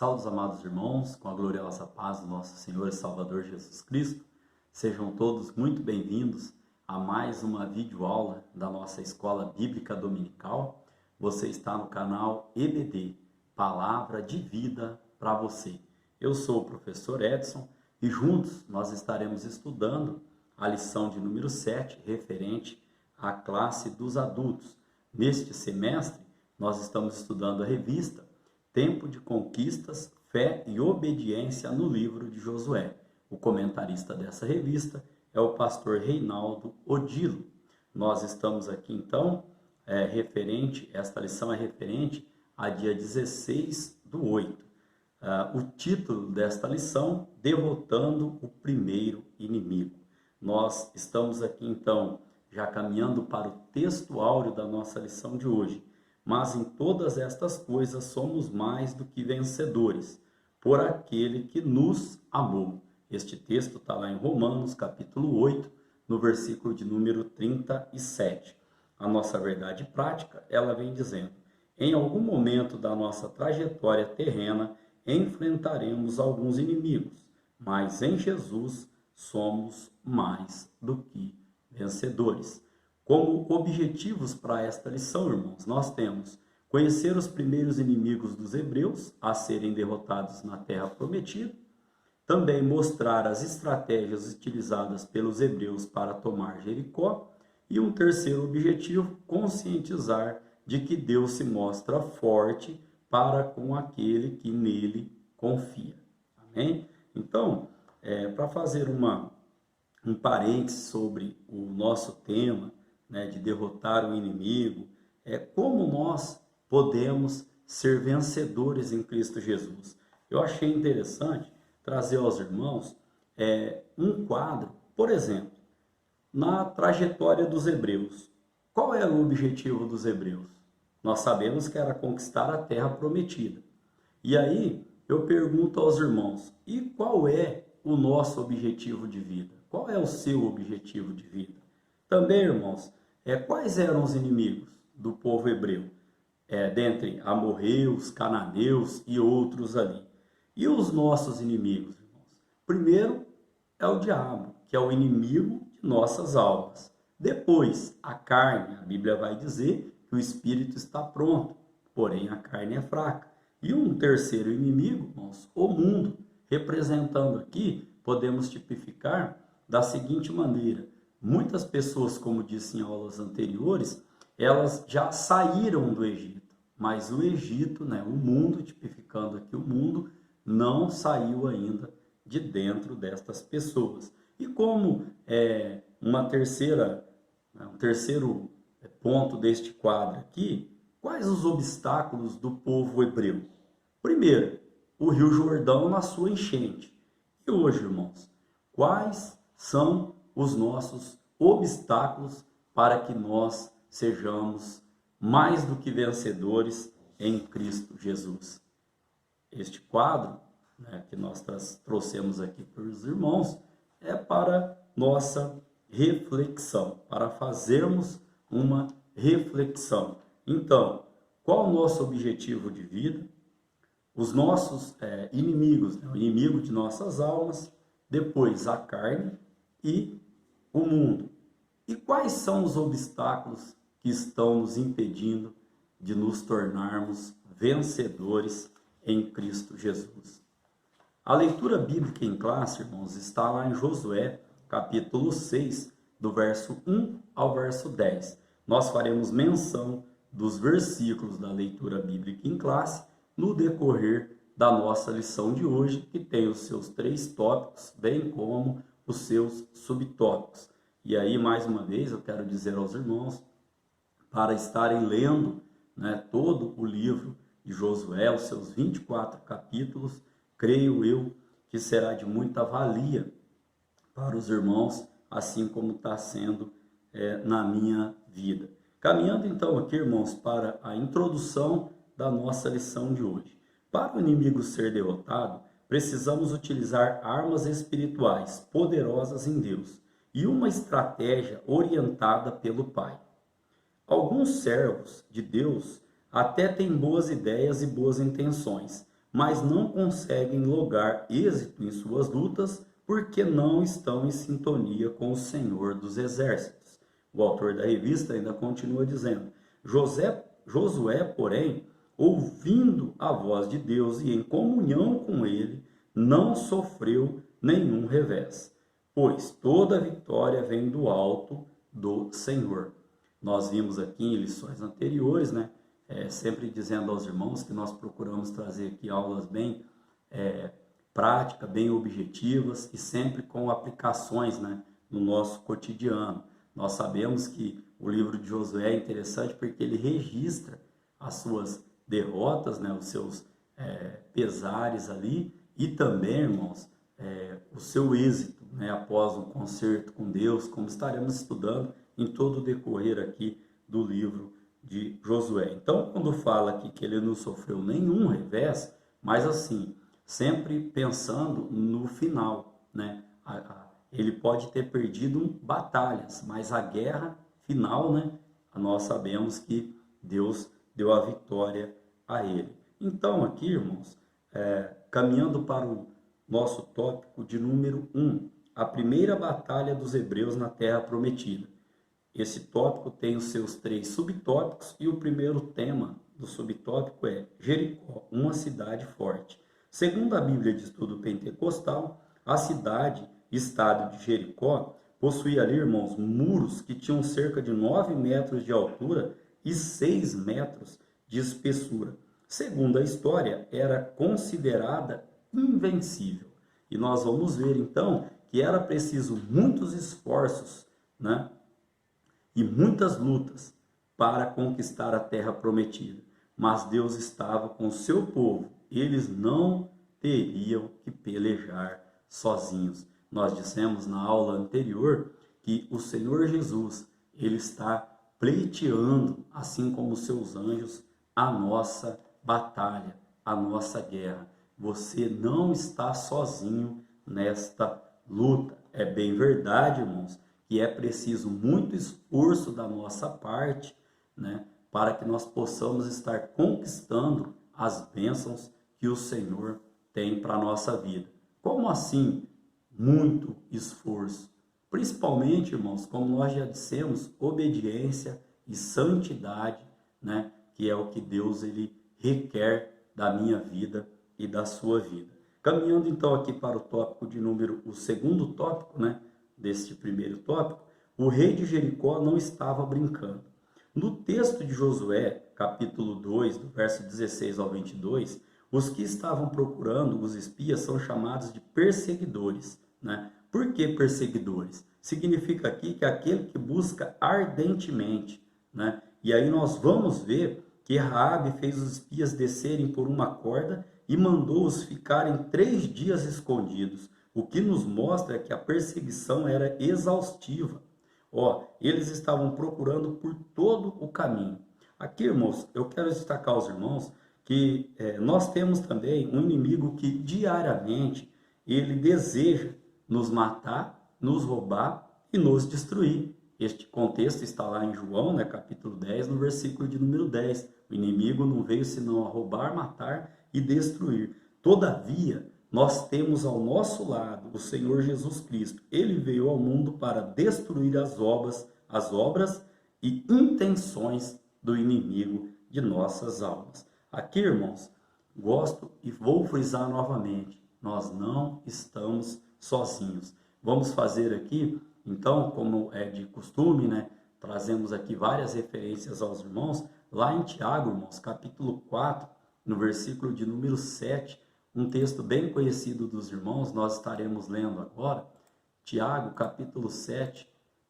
Salve, amados irmãos, com a gloriosa paz do nosso Senhor e Salvador Jesus Cristo. Sejam todos muito bem-vindos a mais uma videoaula da nossa Escola Bíblica Dominical. Você está no canal EBD, Palavra de Vida para você. Eu sou o professor Edson e juntos nós estaremos estudando a lição de número 7, referente à classe dos adultos. Neste semestre, nós estamos estudando a revista Tempo de Conquistas, Fé e Obediência no livro de Josué. O comentarista dessa revista é o pastor Reinaldo Odilo. Nós estamos aqui então, esta lição é referente a dia 16/8. O título desta lição, Derrotando o Primeiro Inimigo. Nós estamos aqui então, já caminhando para o texto áureo da nossa lição de hoje. Mas em todas estas coisas somos mais do que vencedores, por aquele que nos amou. Este texto está lá em Romanos, capítulo 8, no versículo de número 37. A nossa verdade prática, ela vem dizendo: em algum momento da nossa trajetória terrena, enfrentaremos alguns inimigos, mas em Jesus somos mais do que vencedores. Como objetivos para esta lição, irmãos, nós temos conhecer os primeiros inimigos dos hebreus a serem derrotados na terra prometida, também mostrar as estratégias utilizadas pelos hebreus para tomar Jericó, e um terceiro objetivo, conscientizar de que Deus se mostra forte para com aquele que nele confia. Amém? Então, para fazer um parênteses sobre o nosso tema, de derrotar o inimigo, como nós podemos ser vencedores em Cristo Jesus. Eu achei interessante trazer aos irmãos um quadro, por exemplo, na trajetória dos hebreus. Qual era o objetivo dos hebreus? Nós sabemos que era conquistar a terra prometida. E aí eu pergunto aos irmãos, e qual é o nosso objetivo de vida? Qual é o seu objetivo de vida? Também, irmãos, quais eram os inimigos do povo hebreu? Dentre amorreus, cananeus e outros ali. E os nossos inimigos, irmãos? Primeiro é o diabo, que é o inimigo de nossas almas. Depois, a carne. A Bíblia vai dizer que o espírito está pronto, porém a carne é fraca. E um terceiro inimigo, irmãos, o mundo. Representando aqui, podemos tipificar da seguinte maneira: muitas pessoas, como disse em aulas anteriores, elas já saíram do Egito, mas o Egito, o mundo, tipificando aqui o mundo, não saiu ainda de dentro destas pessoas. E como um terceiro ponto deste quadro aqui, quais os obstáculos do povo hebreu? Primeiro, o Rio Jordão na sua enchente. E hoje, irmãos, quais são os nossos obstáculos para que nós sejamos mais do que vencedores em Cristo Jesus? Este quadro, que nós trouxemos aqui para os irmãos, é para nossa reflexão, para fazermos uma reflexão. Então, qual o nosso objetivo de vida? Os nossos inimigos, o inimigo de nossas almas, depois a carne e o mundo. E quais são os obstáculos que estão nos impedindo de nos tornarmos vencedores em Cristo Jesus? A leitura bíblica em classe, irmãos, está lá em Josué, capítulo 6, do verso 1 ao verso 10. Nós faremos menção dos versículos da leitura bíblica em classe no decorrer da nossa lição de hoje, que tem os seus 3 tópicos, bem como os seus subtópicos. E aí, mais uma vez, eu quero dizer aos irmãos, para estarem lendo todo o livro de Josué, os seus 24 capítulos, creio eu que será de muita valia para os irmãos, assim como está sendo na minha vida. Caminhando então aqui, irmãos, para a introdução da nossa lição de hoje. Para o inimigo ser derrotado, precisamos utilizar armas espirituais poderosas em Deus e uma estratégia orientada pelo Pai. Alguns servos de Deus até têm boas ideias e boas intenções, mas não conseguem lograr êxito em suas lutas porque não estão em sintonia com o Senhor dos Exércitos. O autor da revista ainda continua dizendo: Josué, porém, ouvindo a voz de Deus e em comunhão com ele, não sofreu nenhum revés, pois toda vitória vem do alto do Senhor. Nós vimos aqui em lições anteriores, né? Sempre dizendo aos irmãos que nós procuramos trazer aqui aulas bem práticas, bem objetivas e sempre com aplicações, né, no nosso cotidiano. Nós sabemos que o livro de Josué é interessante porque ele registra as suas derrotas, né, os seus pesares ali e também, irmãos, o seu êxito, né, após um concerto com Deus, como estaremos estudando em todo o decorrer aqui do livro de Josué. Então, quando fala aqui que ele não sofreu nenhum revés, mas assim, sempre pensando no final, né? Ele pode ter perdido batalhas, mas a guerra final, né? Nós sabemos que Deus deu a vitória a ele. Então, aqui, irmãos, caminhando para o nosso tópico de número 1, a primeira batalha dos hebreus na Terra Prometida. Esse tópico tem os seus 3 subtópicos e o primeiro tema do subtópico é Jericó, uma cidade forte. Segundo a Bíblia de Estudo Pentecostal, a cidade-estado de Jericó possuía ali, irmãos, muros que tinham cerca de 9 metros de altura e 6 metros de espessura. Segundo a história, era considerada invencível. E nós vamos ver, então, que era preciso muitos esforços, né, e muitas lutas para conquistar a terra prometida. Mas Deus estava com o seu povo. Eles não teriam que pelejar sozinhos. Nós dissemos na aula anterior que o Senhor Jesus, ele está pleiteando, assim como os seus anjos, a nossa batalha, a nossa guerra. Você não está sozinho nesta luta. É bem verdade, irmãos, que é preciso muito esforço da nossa parte, né, para que nós possamos estar conquistando as bênçãos que o Senhor tem para a nossa vida. Como assim? Muito esforço. Principalmente, irmãos, como nós já dissemos, obediência e santidade, né, que é o que Deus ele requer da minha vida e da sua vida. Caminhando então aqui para o tópico de número, o segundo tópico, né, deste primeiro tópico, o rei de Jericó não estava brincando. No texto de Josué, capítulo 2, do verso 16 ao 22, os que estavam procurando os espias são chamados de perseguidores, né? Por que perseguidores? Significa aqui que é aquele que busca ardentemente, né? E aí nós vamos ver que Raabe fez os espias descerem por uma corda e mandou-os ficarem 3 dias escondidos, o que nos mostra que a perseguição era exaustiva. Eles estavam procurando por todo o caminho. Aqui, irmãos, eu quero destacar aos irmãos que nós temos também um inimigo que diariamente ele deseja nos matar, nos roubar e nos destruir. Este contexto está lá em João, né, capítulo 10, no versículo de número 10. O inimigo não veio senão a roubar, matar e destruir. Todavia, nós temos ao nosso lado o Senhor Jesus Cristo. Ele veio ao mundo para destruir as obras e intenções do inimigo de nossas almas. Aqui, irmãos, gosto e vou frisar novamente, nós não estamos sozinhos. Vamos fazer aqui, então, como é de costume, né? Trazemos aqui várias referências aos irmãos. Lá em Tiago, irmãos, capítulo 4, no versículo de número 7, um texto bem conhecido dos irmãos, nós estaremos lendo agora. Tiago, capítulo 7,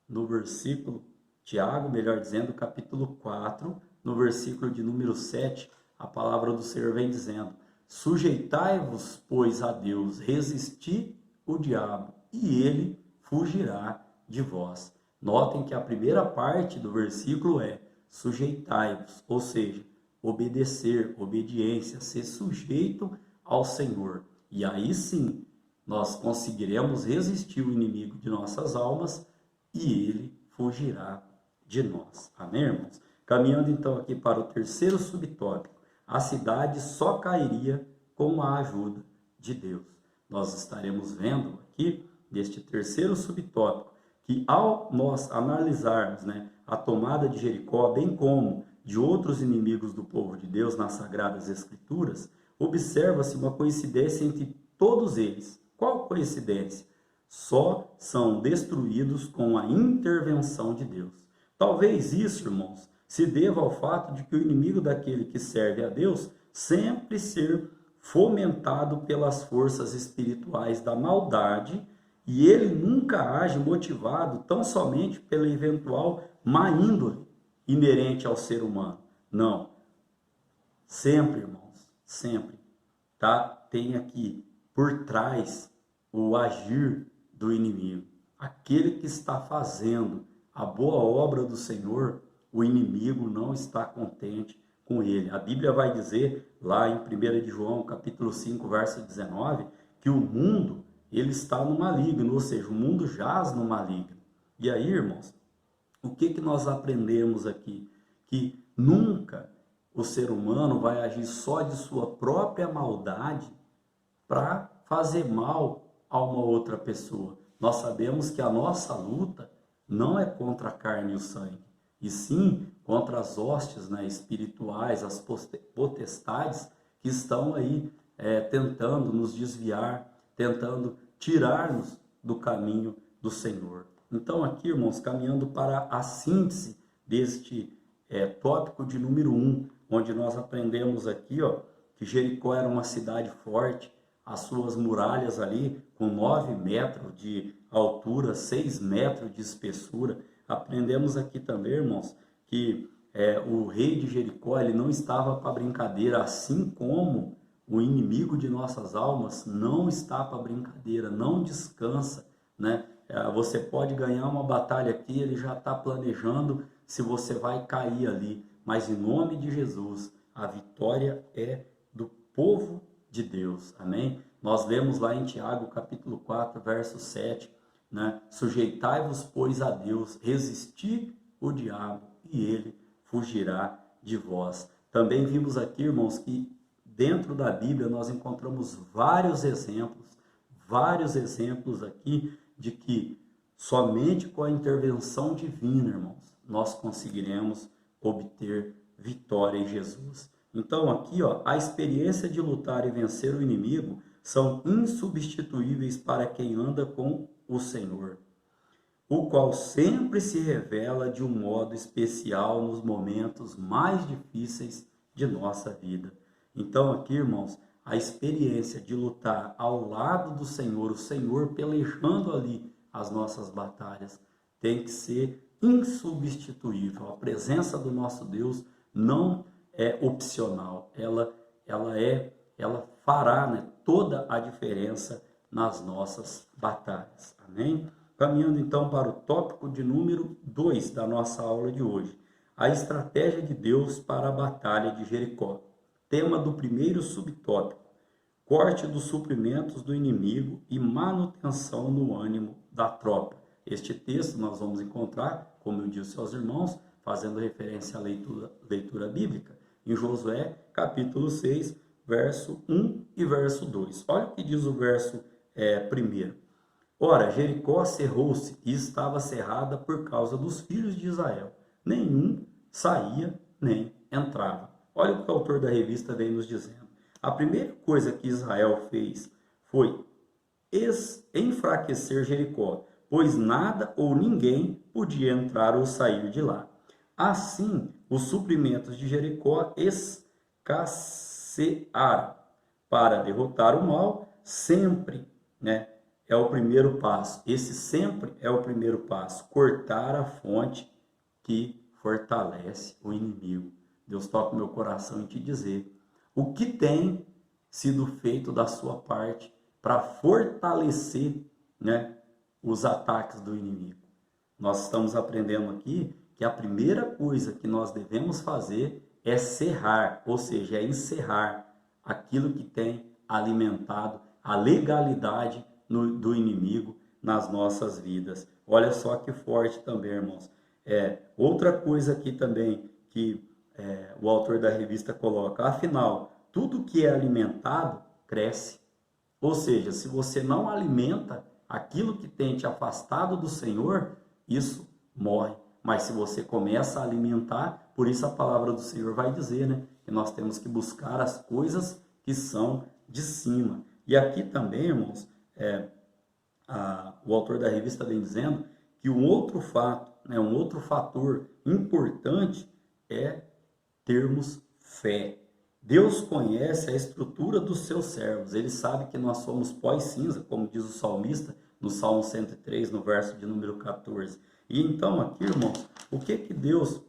no versículo, Tiago, melhor dizendo, capítulo 4, no versículo de número 7, a palavra do Senhor vem dizendo: sujeitai-vos, pois, a Deus, resisti o diabo, e ele fugirá de vós. Notem que a primeira parte do versículo é sujeitai-vos, ou seja, obedecer, obediência, ser sujeito ao Senhor. E aí sim, nós conseguiremos resistir o inimigo de nossas almas e ele fugirá de nós. Amém, irmãos? Caminhando então aqui para o terceiro subtópico, a cidade só cairia com a ajuda de Deus. Nós estaremos vendo aqui, neste terceiro subtópico, que ao nós analisarmos, né, a tomada de Jericó, bem como de outros inimigos do povo de Deus nas Sagradas Escrituras, observa-se uma coincidência entre todos eles. Qual coincidência? Só são destruídos com a intervenção de Deus. Talvez isso, irmãos, se deva ao fato de que o inimigo daquele que serve a Deus sempre ser fomentado pelas forças espirituais da maldade, e ele nunca age motivado tão somente pela eventual má índole inerente ao ser humano. Não. Sempre, irmãos, sempre, tá? Tem aqui por trás o agir do inimigo. Aquele que está fazendo a boa obra do Senhor, o inimigo não está contente com ele. A Bíblia vai dizer, lá em 1 de João, capítulo 5, verso 19, que o mundo, ele está no maligno, ou seja, o mundo jaz no maligno. E aí, irmãos, o que nós aprendemos aqui? Que nunca o ser humano vai agir só de sua própria maldade para fazer mal a uma outra pessoa. Nós sabemos que a nossa luta não é contra a carne e o sangue, e sim contra as hostes, né, espirituais, as potestades que estão aí tentando nos desviar, tentando tirar-nos do caminho do Senhor. Então aqui, irmãos, caminhando para a síntese deste tópico de número 1, onde nós aprendemos aqui, ó, que Jericó era uma cidade forte, as suas muralhas ali com 9 metros de altura, 6 metros de espessura. Aprendemos aqui também, irmãos, que o rei de Jericó, ele não estava para brincadeira, assim como o inimigo de nossas almas não está para brincadeira, não descansa, né? Você pode ganhar uma batalha aqui, ele já está planejando se você vai cair ali, mas em nome de Jesus, a vitória é do povo de Deus, amém? Nós lemos lá em Tiago, capítulo 4, verso 7, né? Sujeitai-vos, pois, a Deus, resisti o diabo e ele fugirá de vós. Também vimos aqui, irmãos, que dentro da Bíblia nós encontramos vários exemplos aqui de que somente com a intervenção divina, irmãos, nós conseguiremos obter vitória em Jesus. Então aqui, ó, a experiência de lutar e vencer o inimigo são insubstituíveis para quem anda com o Senhor, o qual sempre se revela de um modo especial nos momentos mais difíceis de nossa vida. Então aqui, irmãos, a experiência de lutar ao lado do Senhor, o Senhor pelejando ali as nossas batalhas, tem que ser insubstituível. A presença do nosso Deus não é opcional, ela fará, né, toda a diferença nas nossas batalhas. Amém? Caminhando então para o tópico de número 2 da nossa aula de hoje, a estratégia de Deus para a batalha de Jericó. Tema do primeiro subtópico, corte dos suprimentos do inimigo e manutenção no ânimo da tropa. Este texto nós vamos encontrar, como eu disse aos irmãos, fazendo referência à leitura bíblica, em Josué, capítulo 6, verso 1 e verso 2. Olha o que diz o verso 1. Ora, Jericó cerrou-se e estava cerrada por causa dos filhos de Israel. Nenhum saía nem entrava. Olha o que o autor da revista vem nos dizendo. A primeira coisa que Israel fez foi enfraquecer Jericó, pois nada ou ninguém podia entrar ou sair de lá. Assim, os suprimentos de Jericó escassearam. Para derrotar o mal, sempre, né, é o primeiro passo. Esse sempre é o primeiro passo. Cortar a fonte que fortalece o inimigo. Deus toca o meu coração em te dizer o que tem sido feito da sua parte para fortalecer, né, os ataques do inimigo. Nós estamos aprendendo aqui que a primeira coisa que nós devemos fazer é cerrar, ou seja, é encerrar aquilo que tem alimentado a legalidade do inimigo nas nossas vidas. Olha só que forte também, irmãos. Outra coisa aqui também que o autor da revista coloca, afinal, tudo que é alimentado cresce. Ou seja, se você não alimenta aquilo que tem te afastado do Senhor, isso morre. Mas se você começa a alimentar, por isso a palavra do Senhor vai dizer, né, que nós temos que buscar as coisas que são de cima. E aqui também, irmãos, o autor da revista vem dizendo que um outro fato, né, um outro fator importante é termos fé. Deus conhece a estrutura dos seus servos. Ele sabe que nós somos pó e cinza, como diz o salmista no Salmo 103, no verso de número 14. E então aqui, irmãos, o que Deus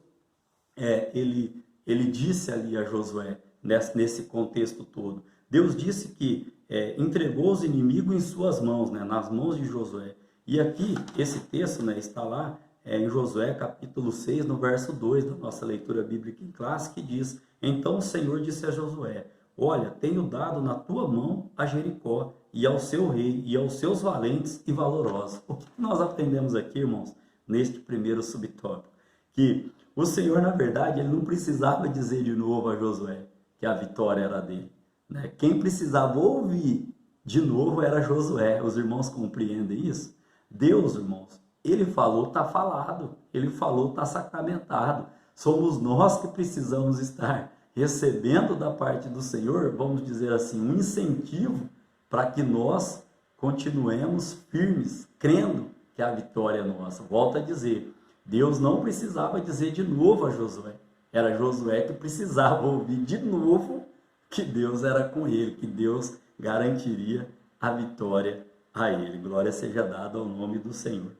ele disse ali a Josué nesse contexto todo? Deus disse que entregou os inimigos em suas mãos, né, nas mãos de Josué. E aqui, esse texto, né, está lá em Josué capítulo 6, no verso 2 da nossa leitura bíblica em classe, que diz: então o Senhor disse a Josué: olha, tenho dado na tua mão a Jericó, e ao seu rei, e aos seus valentes e valorosos. O que nós aprendemos aqui, irmãos, neste primeiro subtópico? Que o Senhor, na verdade, ele não precisava dizer de novo a Josué que a vitória era dele, né? Quem precisava ouvir de novo era Josué. Os irmãos compreendem isso? Deus, irmãos, ele falou, está falado. Ele falou, está sacramentado. Somos nós que precisamos estar recebendo da parte do Senhor, vamos dizer assim, um incentivo para que nós continuemos firmes, crendo que a vitória é nossa. Volto a dizer, Deus não precisava dizer de novo a Josué. Era Josué que precisava ouvir de novo que Deus era com ele, que Deus garantiria a vitória a ele. Glória seja dada ao nome do Senhor.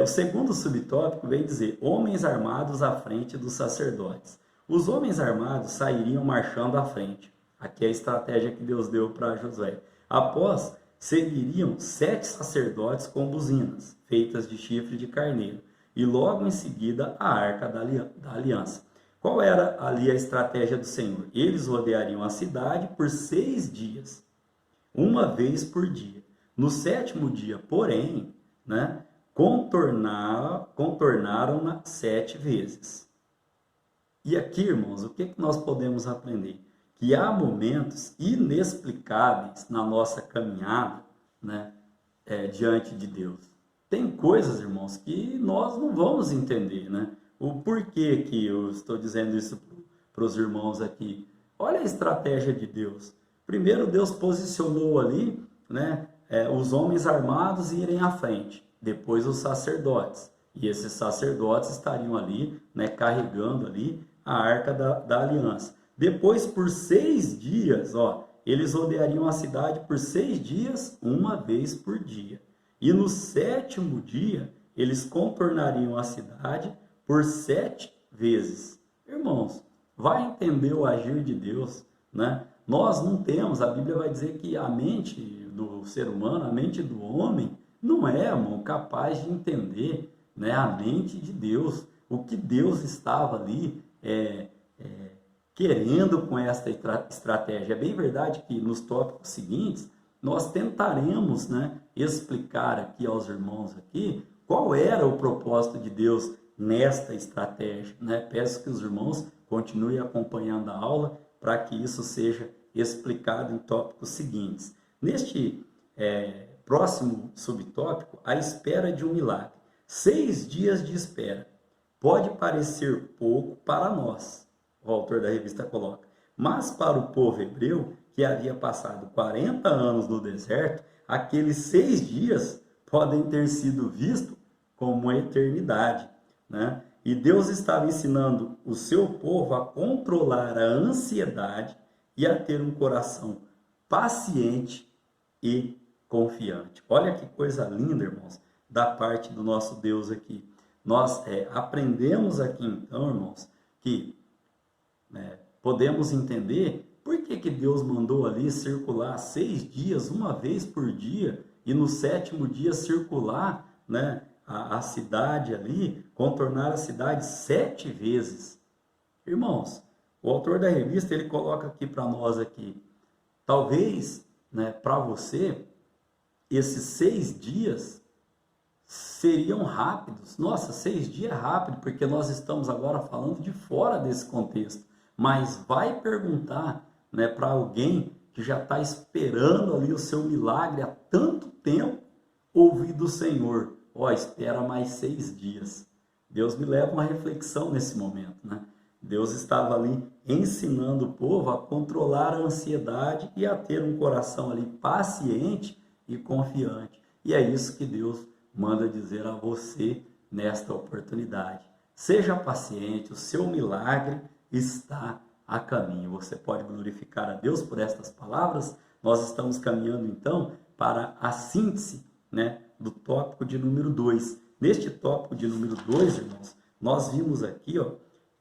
O segundo subtópico vem dizer: homens armados à frente dos sacerdotes. Os homens armados sairiam marchando à frente. Aqui é a estratégia que Deus deu para Josué. Após, seguiriam 7 sacerdotes com buzinas, feitas de chifre de carneiro. E logo em seguida a arca da aliança. Qual era ali a estratégia do Senhor? Eles rodeariam a cidade por 6 dias, uma vez por dia. No 7º dia, porém, né, contornaram-na 7 vezes. E aqui, irmãos, o que nós podemos aprender? Que há momentos inexplicáveis na nossa caminhada, né, diante de Deus. Tem coisas, irmãos, que nós não vamos entender, né? O porquê que eu estou dizendo isso para os irmãos aqui. Olha a estratégia de Deus. Primeiro, Deus posicionou ali, né, os homens armados irem à frente. Depois os sacerdotes. E esses sacerdotes estariam ali, né, carregando ali a arca da aliança. Depois, por 6 dias, eles rodeariam a cidade por 6 dias, uma vez por dia. E no 7º dia, eles contornariam a cidade por 7 vezes. Irmãos, vai entender o agir de Deus, né? Nós não temos, a Bíblia vai dizer que a mente do ser humano, a mente do homem, não é, irmão, capaz de entender, né, a mente de Deus. O que Deus estava ali querendo com esta estratégia. É bem verdade que nos tópicos seguintes, nós tentaremos, né, explicar aqui aos irmãos aqui qual era o propósito de Deus nesta estratégia, né? Peço que os irmãos continuem acompanhando a aula para que isso seja explicado em tópicos seguintes. Neste próximo subtópico, a espera de um milagre. 6 dias de espera. Pode parecer pouco para nós, o autor da revista coloca, mas para o povo hebreu, que havia passado 40 anos no deserto, aqueles 6 dias podem ter sido vistos como uma eternidade, né? E Deus estava ensinando o seu povo a controlar a ansiedade e a ter um coração paciente e confiante. Olha que coisa linda, irmãos, da parte do nosso Deus aqui. Nós aprendemos aqui então, irmãos, que podemos entender por que Deus mandou ali circular 6 dias, uma vez por dia, e no 7º dia circular, né, a cidade ali, contornar a cidade 7 vezes. Irmãos, o autor da revista, ele coloca aqui para nós aqui, talvez, né, para você, esses 6 dias seriam rápidos. Nossa, 6 dias é rápido, porque nós estamos agora falando de fora desse contexto. Mas vai perguntar né, para alguém que já está esperando ali o seu milagre há tanto tempo, ouvir do Senhor: ó, espera mais 6 dias. Deus me leva a uma reflexão nesse momento, né? Deus estava ali ensinando o povo a controlar a ansiedade e a ter um coração ali paciente e confiante. E é isso que Deus manda dizer a você nesta oportunidade. Seja paciente, o seu milagre está a caminho. Você pode glorificar a Deus por estas palavras. Nós estamos caminhando então para a síntese, né, do tópico de número 2. Neste tópico de número 2, irmãos, nós vimos aqui, ó,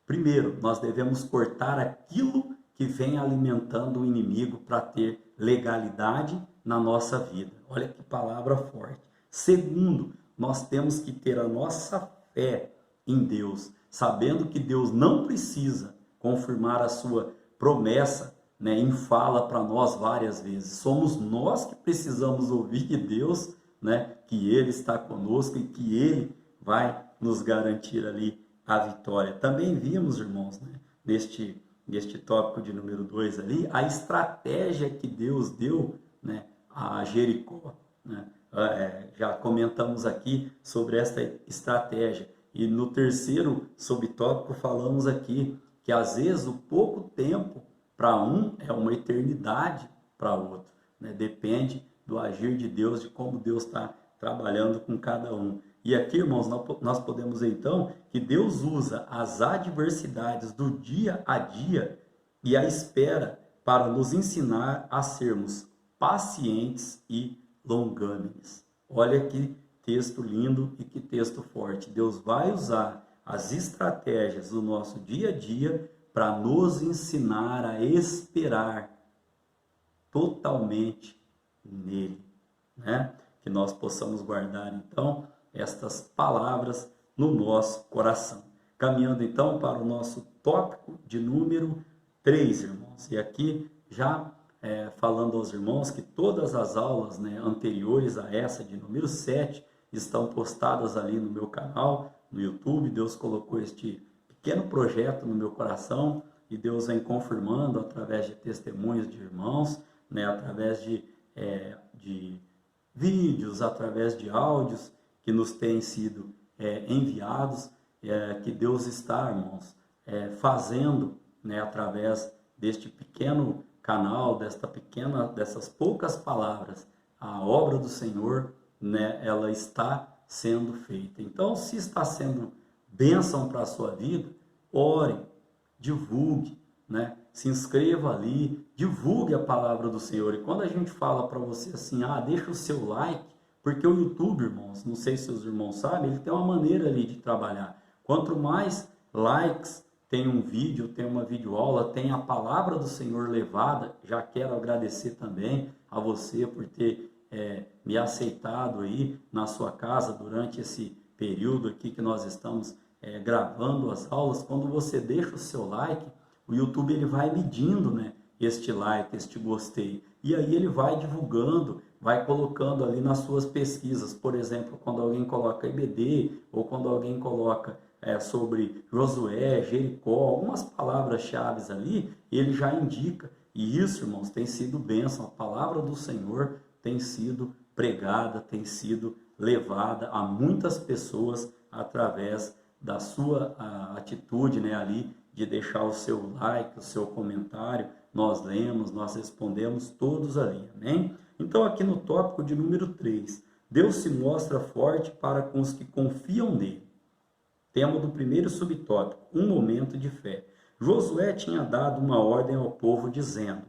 primeiro, nós devemos cortar aquilo que vem alimentando o inimigo para ter legalidade na nossa vida. Olha que palavra forte. Segundo, nós temos que ter a nossa fé em Deus, sabendo que Deus não precisa confirmar a sua promessa, né, em fala para nós várias vezes. Somos nós que precisamos ouvir de Deus, né, que Ele está conosco e que Ele vai nos garantir ali a vitória. Também vimos, irmãos, né, neste tópico de número 2 ali, a estratégia que Deus deu, né, a Jericó, né? Já comentamos aqui sobre esta estratégia. E no terceiro subtópico falamos aqui que às vezes o pouco tempo para um é uma eternidade para outro, né? Depende do agir de Deus, de como Deus está trabalhando com cada um. E aqui, irmãos, nós podemos ver então que Deus usa as adversidades do dia a dia e a espera para nos ensinar a sermos pacientes e longânimes. Olha que texto lindo e que texto forte. Deus vai usar as estratégias do nosso dia a dia para nos ensinar a esperar totalmente nele, né? Que nós possamos guardar então estas palavras no nosso coração. Caminhando então para o nosso tópico de número 3, irmãos. E aqui já falando aos irmãos que todas as aulas, né, anteriores a essa de número 7 estão postadas ali no meu canal, no YouTube. Deus colocou este pequeno projeto no meu coração e Deus vem confirmando através de testemunhos de irmãos, né, através de vídeos, através de áudios que nos têm sido enviados, que Deus está, irmãos, fazendo, né, através deste pequeno canal, dessas poucas palavras, a obra do Senhor, né, ela está sendo feita. Então, se está sendo bênção para a sua vida, ore, divulgue, né? Se inscreva ali, divulgue a palavra do Senhor. E quando a gente fala para você assim, deixa o seu like, porque o YouTube, irmãos, não sei se os irmãos sabem, ele tem uma maneira ali de trabalhar. Quanto mais likes tem um vídeo, tem uma videoaula, tem a palavra do Senhor levada, já quero agradecer também a você por ter me aceitado aí na sua casa durante esse período aqui que nós estamos gravando as aulas. Quando você deixa o seu like, o YouTube ele vai medindo, né, este like, este gostei, e aí ele vai divulgando, vai colocando ali nas suas pesquisas. Por exemplo, quando alguém coloca IBD, ou quando alguém coloca sobre Josué, Jericó, algumas palavras-chave ali, ele já indica. E isso, irmãos, tem sido bênção. A palavra do Senhor tem sido pregada, tem sido levada a muitas pessoas através da sua atitude, né, ali de deixar o seu like, o seu comentário. Nós lemos, nós respondemos todos ali, amém? Então aqui no tópico de número 3, Deus se mostra forte para com os que confiam nele. Tema do primeiro subtópico, um momento de fé. Josué tinha dado uma ordem ao povo dizendo: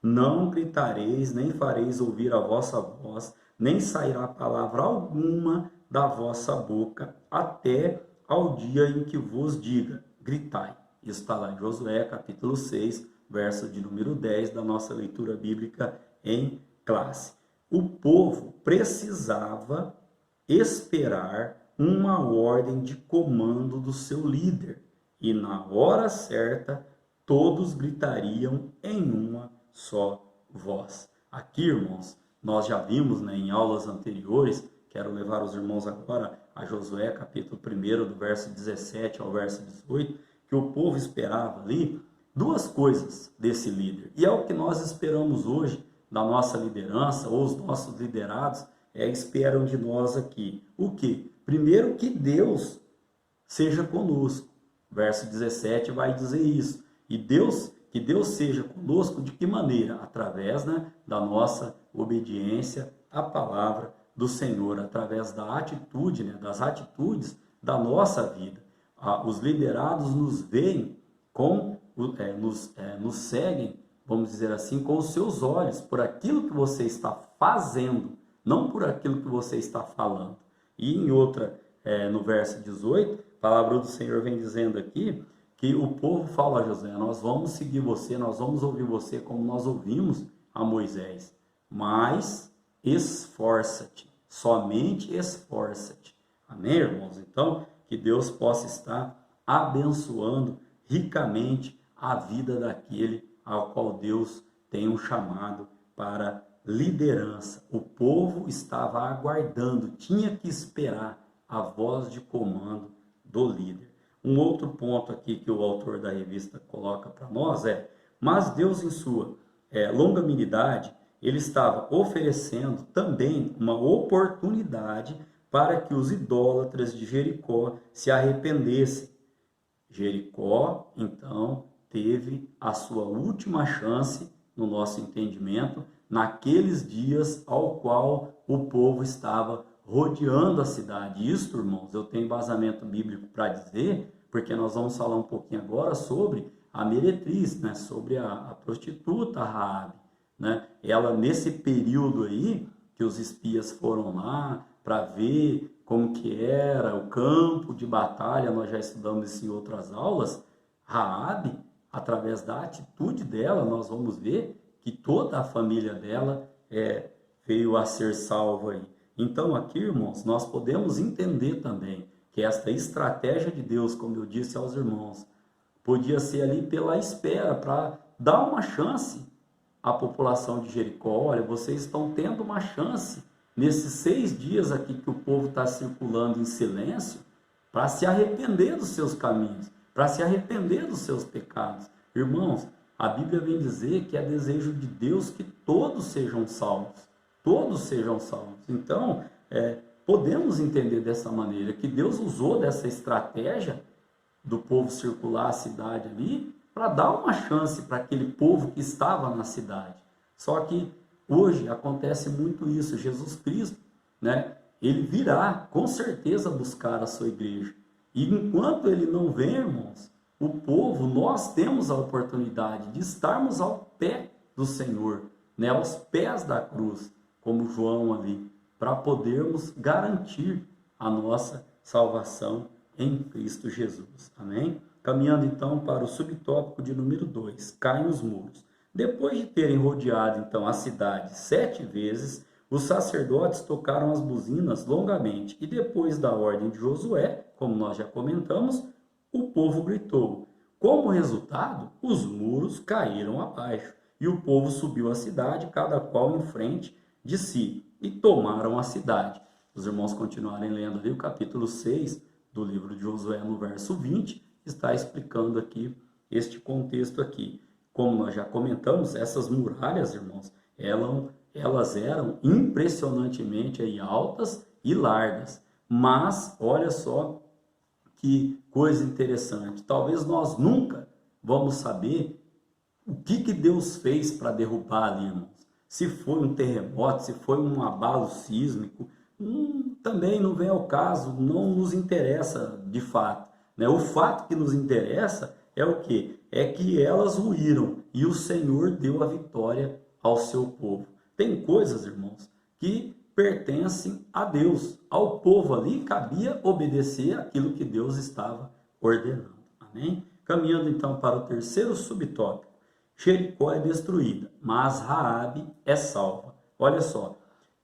não gritareis, nem fareis ouvir a vossa voz, nem sairá palavra alguma da vossa boca, até ao dia em que vos diga, gritai. Isso está lá em Josué, capítulo 6, verso de número 10, da nossa leitura bíblica em classe. O povo precisava esperar uma ordem de comando do seu líder, e na hora certa, todos gritariam em uma só voz. Aqui, irmãos, nós já vimos, né, em aulas anteriores, quero levar os irmãos agora a Josué, capítulo 1, do verso 17 ao verso 18, que o povo esperava ali duas coisas desse líder. E é o que nós esperamos hoje da nossa liderança, ou os nossos liderados esperam de nós aqui. O quê? Primeiro, que Deus seja conosco. Verso 17 vai dizer isso. E que Deus seja conosco de que maneira? Através, né, da nossa obediência à palavra do Senhor, através da atitude, né, das atitudes da nossa vida. Os liderados nos veem nos seguem, vamos dizer assim, com os seus olhos, por aquilo que você está fazendo, não por aquilo que você está falando. E em outra, no verso 18, a palavra do Senhor vem dizendo aqui que o povo fala a Josué: nós vamos seguir você, nós vamos ouvir você como nós ouvimos a Moisés, mas esforça-te, somente esforça-te. Amém, irmãos? Então, que Deus possa estar abençoando ricamente a vida daquele ao qual Deus tem um chamado para liderança. O povo estava aguardando, tinha que esperar a voz de comando do líder. Um outro ponto aqui que o autor da revista coloca para nós mas Deus em sua longanimidade, ele estava oferecendo também uma oportunidade para que os idólatras de Jericó se arrependessem. Jericó, então, teve a sua última chance, no nosso entendimento, naqueles dias ao qual o povo estava rodeando a cidade. Isso, irmãos, eu tenho embasamento bíblico para dizer, porque nós vamos falar um pouquinho agora sobre a meretriz, né? Sobre a prostituta Raabe, né? Ela, nesse período aí, que os espias foram lá para ver como que era o campo de batalha, nós já estudamos isso em outras aulas, Raabe, através da atitude dela, nós vamos ver que toda a família dela veio a ser salva aí. Então aqui, irmãos, nós podemos entender também que esta estratégia de Deus, como eu disse aos irmãos, podia ser ali pela espera, para dar uma chance à população de Jericó. Olha, vocês estão tendo uma chance nesses 6 dias aqui que o povo está circulando em silêncio, para se arrepender dos seus caminhos, para se arrepender dos seus pecados. Irmãos, a Bíblia vem dizer que é desejo de Deus que todos sejam salvos. Todos sejam salvos. Então, podemos entender dessa maneira, que Deus usou dessa estratégia do povo circular a cidade ali, para dar uma chance para aquele povo que estava na cidade. Só que hoje acontece muito isso. Jesus Cristo, né, ele virá com certeza buscar a sua igreja. E enquanto ele não vem, irmãos, o povo, nós temos a oportunidade de estarmos ao pé do Senhor, né, aos pés da cruz, como João ali, para podermos garantir a nossa salvação em Cristo Jesus. Amém? Caminhando então para o subtópico de número 2, caem os muros. Depois de terem rodeado então a cidade 7 vezes, os sacerdotes tocaram as buzinas longamente, e depois da ordem de Josué, como nós já comentamos, o povo gritou. Como resultado, os muros caíram abaixo, e o povo subiu a cidade, cada qual em frente de si, e tomaram a cidade. Os irmãos continuarem lendo ali o capítulo 6 do livro de Josué, no verso 20, está explicando aqui este contexto aqui. Como nós já comentamos, essas muralhas, irmãos, elas eram impressionantemente aí altas e largas. Mas, olha só que coisa interessante. Talvez nós nunca vamos saber o que Deus fez para derrubar ali, irmãos. Se foi um terremoto, se foi um abalo sísmico, também não vem ao caso, não nos interessa de fato, né? O fato que nos interessa é o quê? É que elas ruíram e o Senhor deu a vitória ao seu povo. Tem coisas, irmãos, que pertencem a Deus. Ao povo ali cabia obedecer aquilo que Deus estava ordenando. Amém? Caminhando então para o terceiro subtópico. Jericó é destruída, mas Raabe é salva. Olha só,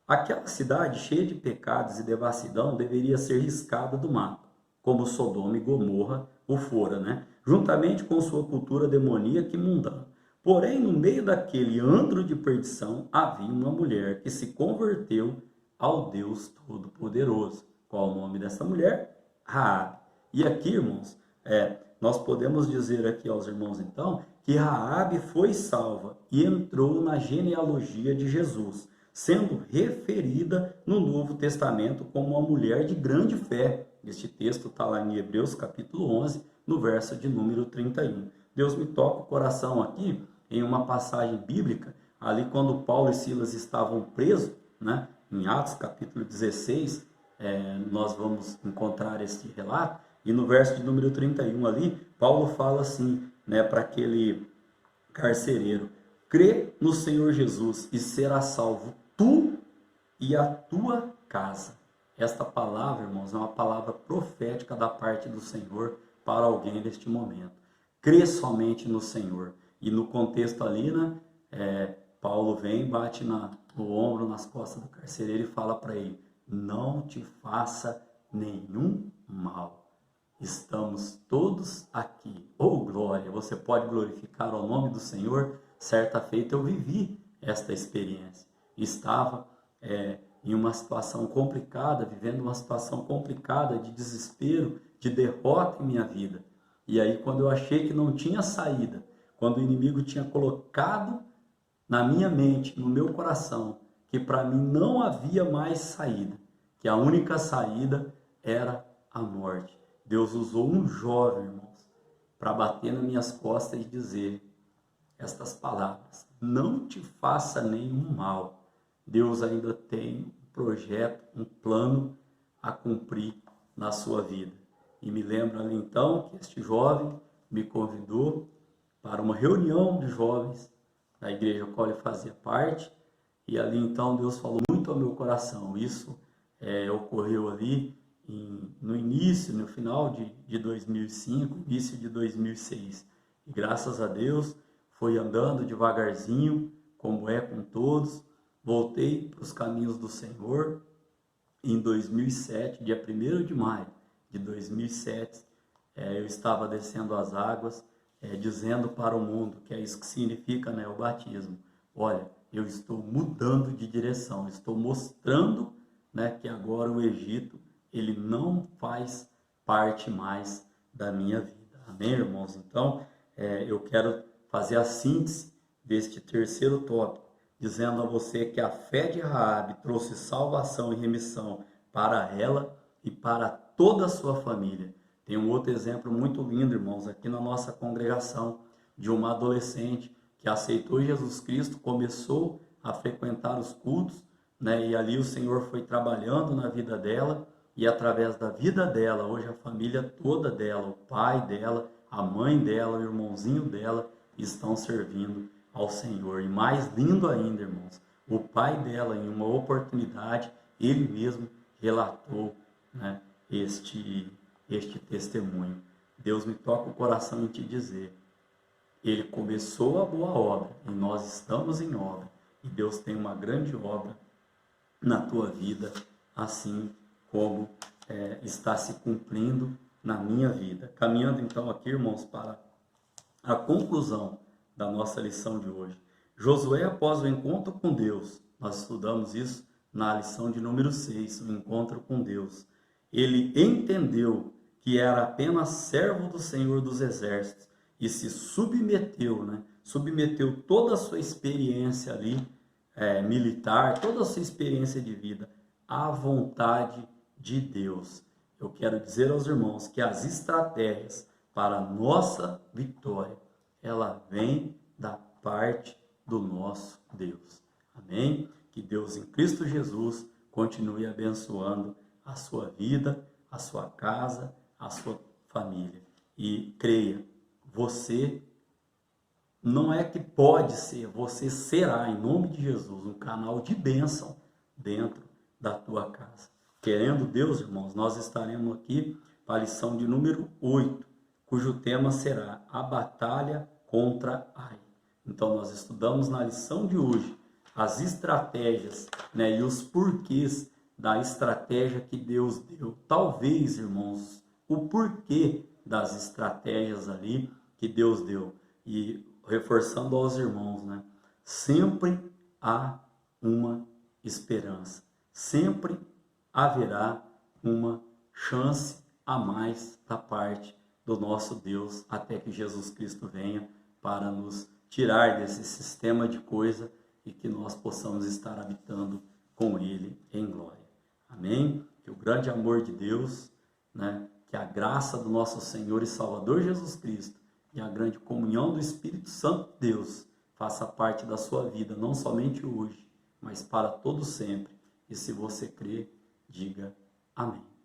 aquela cidade cheia de pecados e devassidão deveria ser riscada do mapa, como Sodoma e Gomorra o fora, né? Juntamente com sua cultura demoníaca e mundana. Porém, no meio daquele antro de perdição, havia uma mulher que se converteu ao Deus Todo-Poderoso. Qual o nome dessa mulher? Raabe. E aqui, irmãos, nós podemos dizer aqui aos irmãos, então, que Raabe foi salva e entrou na genealogia de Jesus, sendo referida no Novo Testamento como uma mulher de grande fé. Este texto está lá em Hebreus capítulo 11, no verso de número 31. Deus me toca o coração aqui em uma passagem bíblica, ali quando Paulo e Silas estavam presos, né? Em Atos capítulo 16, nós vamos encontrar esse relato, e no verso de número 31 ali, Paulo fala assim, né, para aquele carcereiro: crê no Senhor Jesus e será salvo tu e a tua casa. Esta palavra, irmãos, é uma palavra profética da parte do Senhor para alguém neste momento. Crê somente no Senhor. E no contexto ali, né, Paulo vem, bate no ombro, nas costas do carcereiro e fala para ele: não te faça nenhum mal. Estamos todos aqui. Oh, glória! Você pode glorificar o nome do Senhor? Certa feita eu vivi esta experiência. Estava em uma situação complicada, vivendo uma situação complicada de desespero, de derrota em minha vida. E aí, quando eu achei que não tinha saída, quando o inimigo tinha colocado na minha mente, no meu coração, que para mim não havia mais saída, que a única saída era a morte. Deus usou um jovem, irmãos, para bater nas minhas costas e dizer estas palavras: não te faça nenhum mal. Deus ainda tem um projeto, um plano a cumprir na sua vida. E me lembro ali então que este jovem me convidou para uma reunião de jovens da igreja a qual ele fazia parte, e ali então Deus falou muito ao meu coração. Isso ocorreu ali no início, no final de 2005, início de 2006. E graças a Deus foi andando devagarzinho, como é com todos. Voltei para os caminhos do Senhor em 2007, dia 1º de maio de 2007, eu estava descendo as águas, dizendo para o mundo, que é isso que significa, né, o batismo: olha, eu estou mudando de direção, estou mostrando, né, que agora o Egito, ele não faz parte mais da minha vida. Amém, irmãos? Então, eu quero fazer a síntese deste terceiro tópico, dizendo a você que a fé de Raabe trouxe salvação e remissão para ela e para toda a sua família. Tem um outro exemplo muito lindo, irmãos, aqui na nossa congregação, de uma adolescente que aceitou Jesus Cristo, começou a frequentar os cultos, né? E ali o Senhor foi trabalhando na vida dela, e através da vida dela, hoje a família toda dela, o pai dela, a mãe dela, o irmãozinho dela, estão servindo ao Senhor. E mais lindo ainda, irmãos, o pai dela, em uma oportunidade, ele mesmo relatou, né, este testemunho. Deus me toca o coração em te dizer: ele começou a boa obra e nós estamos em obra, e Deus tem uma grande obra na tua vida, assim como está se cumprindo na minha vida. Caminhando então aqui, irmãos, para a conclusão da nossa lição de hoje. Josué, após o encontro com Deus, nós estudamos isso na lição de número 6, o encontro com Deus. Ele entendeu que era apenas servo do Senhor dos Exércitos e se submeteu, né? Submeteu toda a sua experiência ali, militar, toda a sua experiência de vida à vontade de Deus. Eu quero dizer aos irmãos que as estratégias para a nossa vitória, ela vem da parte do nosso Deus. Amém? Que Deus em Cristo Jesus continue abençoando a sua vida, a sua casa, a sua família. E creia, você não é que pode ser, você será, em nome de Jesus, um canal de bênção dentro da tua casa. Querendo Deus, irmãos, nós estaremos aqui para a lição de número 8, cujo tema será a batalha contra Ai. Então, nós estudamos na lição de hoje as estratégias, né, e os porquês da estratégia que Deus deu. Talvez, irmãos, o porquê das estratégias ali que Deus deu. E reforçando aos irmãos, né, sempre há uma esperança. Sempre haverá uma chance a mais da parte do nosso Deus até que Jesus Cristo venha para nos tirar desse sistema de coisa e que nós possamos estar habitando com Ele em glória. Amém? Que o grande amor de Deus, que a graça do nosso Senhor e Salvador Jesus Cristo e a grande comunhão do Espírito Santo de Deus faça parte da sua vida, não somente hoje, mas para todo sempre. E se você crê, diga amém.